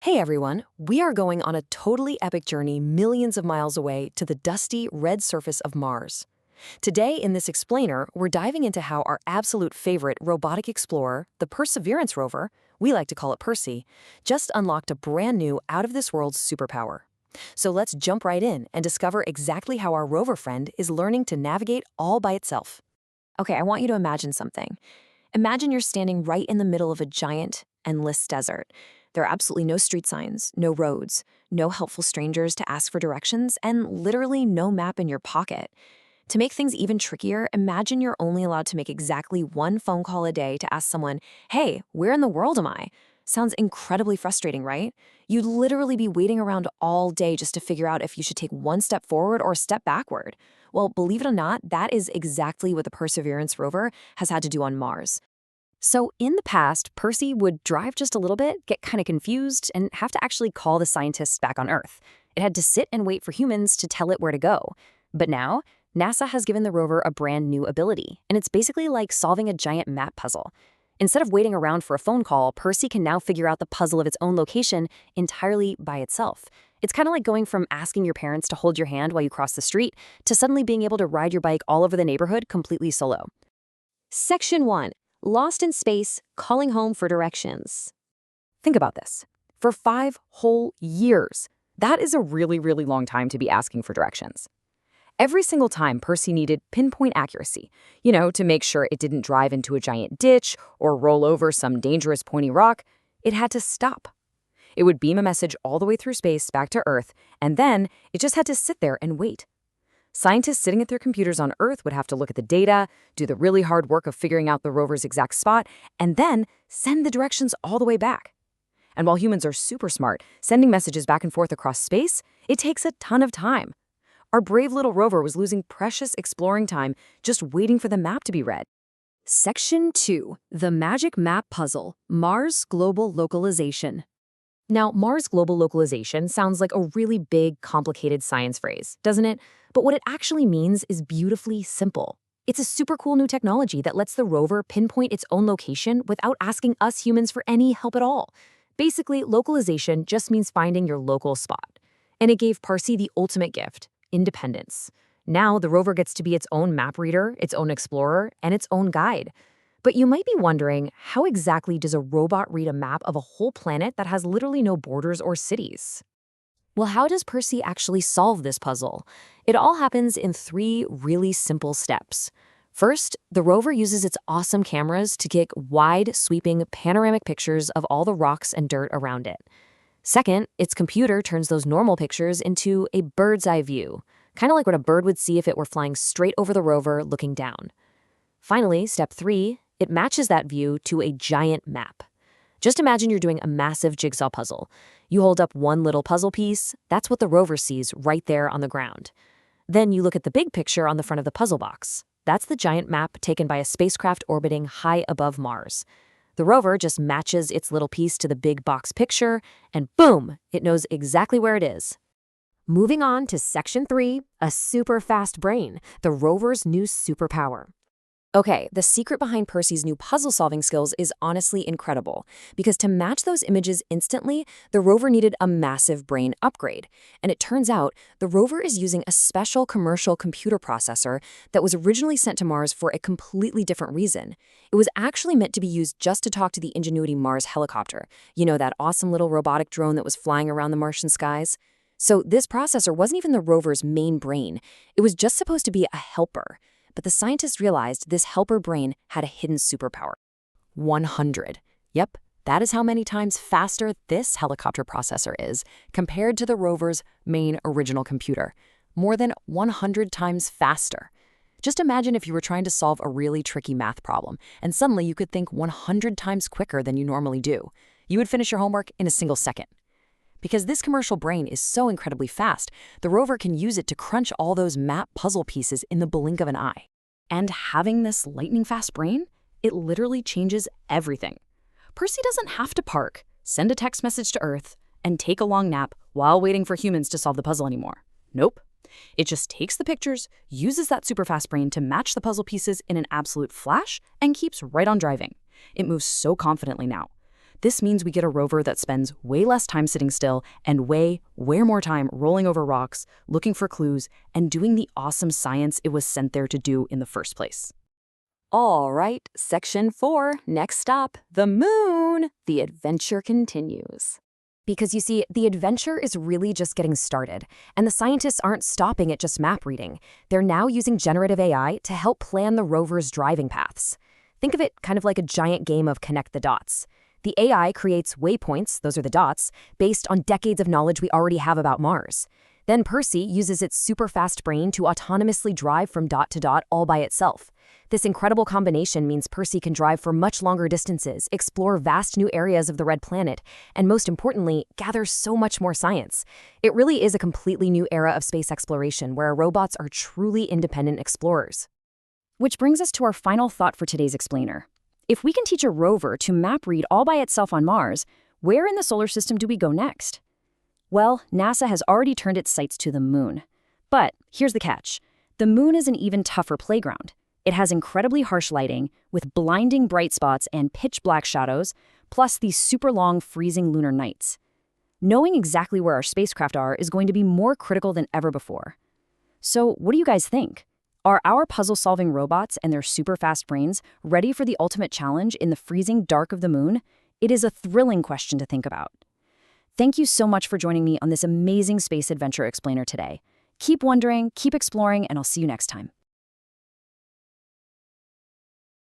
Hey everyone, we are going on a totally epic journey millions of miles away to the dusty, red surface of Mars. Today, in this explainer, we're diving into how our absolute favorite robotic explorer, the Perseverance rover, we like to call it Percy, just unlocked a brand new, out-of-this-world superpower. So let's jump right in and discover exactly how our rover friend is learning to navigate all by itself. Okay, I want you to imagine something. Imagine you're standing right in the middle of a giant, endless desert. There are absolutely no street signs, no roads, no helpful strangers to ask for directions, and literally no map in your pocket. To make things even trickier, imagine you're only allowed to make exactly one phone call a day to ask someone, "Hey, where in the world am I?" Sounds incredibly frustrating, right? You'd literally be waiting around all day just to figure out if you should take one step forward or a step backward. Well, believe it or not, that is exactly what the Perseverance rover has had to do on Mars. So in the past, Percy would drive just a little bit, get kind of confused, and have to actually call the scientists back on Earth. It had to sit and wait for humans to tell it where to go. But now, NASA has given the rover a brand new ability, and it's basically like solving a giant map puzzle. Instead of waiting around for a phone call, Percy can now figure out the puzzle of its own location entirely by itself. It's kind of like going from asking your parents to hold your hand while you cross the street to suddenly being able to ride your bike all over the neighborhood completely solo. Section 1. Lost in space, calling home for directions. Think about this. For 5 whole years, that is a really long time to be asking for directions. Every single time Percy needed pinpoint accuracy, to make sure it didn't drive into a giant ditch or roll over some dangerous pointy rock, it had to stop. It would beam a message all the way through space back to Earth, and then it just had to sit there and wait. Scientists sitting at their computers on Earth would have to look at the data, do the really hard work of figuring out the rover's exact spot, and then send the directions all the way back. And while humans are super smart, sending messages back and forth across space, it takes a ton of time. Our brave little rover was losing precious exploring time just waiting for the map to be read. Section 2. The Magic Map Puzzle, Mars Global Localization. Now, Mars Global Localization sounds like a really big, complicated science phrase, doesn't it? But what it actually means is beautifully simple. It's a super cool new technology that lets the rover pinpoint its own location without asking us humans for any help at all. Basically, localization just means finding your local spot. And it gave Percy the ultimate gift, independence. Now, the rover gets to be its own map reader, its own explorer, and its own guide. But you might be wondering, how exactly does a robot read a map of a whole planet that has literally no borders or cities? Well, how does Percy actually solve this puzzle? It all happens in 3 really simple steps. First, the rover uses its awesome cameras to get wide, sweeping, panoramic pictures of all the rocks and dirt around it. Second, its computer turns those normal pictures into a bird's eye view, kind of like what a bird would see if it were flying straight over the rover looking down. Finally, step 3, it matches that view to a giant map. Just imagine you're doing a massive jigsaw puzzle. You hold up one little puzzle piece, that's what the rover sees right there on the ground. Then you look at the big picture on the front of the puzzle box. That's the giant map taken by a spacecraft orbiting high above Mars. The rover just matches its little piece to the big box picture, and boom, it knows exactly where it is. Moving on to Section 3, a super fast brain, the rover's new superpower. Okay, the secret behind Percy's new puzzle-solving skills is honestly incredible, because to match those images instantly, the rover needed a massive brain upgrade. And it turns out, the rover is using a special commercial computer processor that was originally sent to Mars for a completely different reason. It was actually meant to be used just to talk to the Ingenuity Mars helicopter, that awesome little robotic drone that was flying around the Martian skies. So this processor wasn't even the rover's main brain. It was just supposed to be a helper. But the scientists realized this helper brain had a hidden superpower. 100. Yep, that is how many times faster this helicopter processor is compared to the rover's main original computer. More than 100 times faster. Just imagine if you were trying to solve a really tricky math problem, and suddenly you could think 100 times quicker than you normally do. You would finish your homework in a single second. Because this commercial brain is so incredibly fast, the rover can use it to crunch all those map puzzle pieces in the blink of an eye. And having this lightning-fast brain, it literally changes everything. Percy doesn't have to park, send a text message to Earth, and take a long nap while waiting for humans to solve the puzzle anymore. Nope. It just takes the pictures, uses that super-fast brain to match the puzzle pieces in an absolute flash, and keeps right on driving. It moves so confidently now. This means we get a rover that spends way less time sitting still and way more time rolling over rocks, looking for clues, and doing the awesome science it was sent there to do in the first place. All right, section 4, next stop, the moon. The adventure continues. Because you see, the adventure is really just getting started, and the scientists aren't stopping at just map reading. They're now using generative AI to help plan the rover's driving paths. Think of it kind of like a giant game of connect the dots. The AI creates waypoints, those are the dots, based on decades of knowledge we already have about Mars. Then Percy uses its super-fast brain to autonomously drive from dot to dot all by itself. This incredible combination means Percy can drive for much longer distances, explore vast new areas of the Red Planet, and most importantly, gather so much more science. It really is a completely new era of space exploration where our robots are truly independent explorers. Which brings us to our final thought for today's explainer. If we can teach a rover to map read all by itself on Mars, where in the solar system do we go next? Well, NASA has already turned its sights to the moon. But here's the catch. The moon is an even tougher playground. It has incredibly harsh lighting, with blinding bright spots and pitch-black shadows, plus these super long freezing lunar nights. Knowing exactly where our spacecraft are is going to be more critical than ever before. So what do you guys think? Are our puzzle-solving robots and their super-fast brains ready for the ultimate challenge in the freezing dark of the moon? It is a thrilling question to think about. Thank you so much for joining me on this amazing space adventure explainer today. Keep wondering, keep exploring, and I'll see you next time.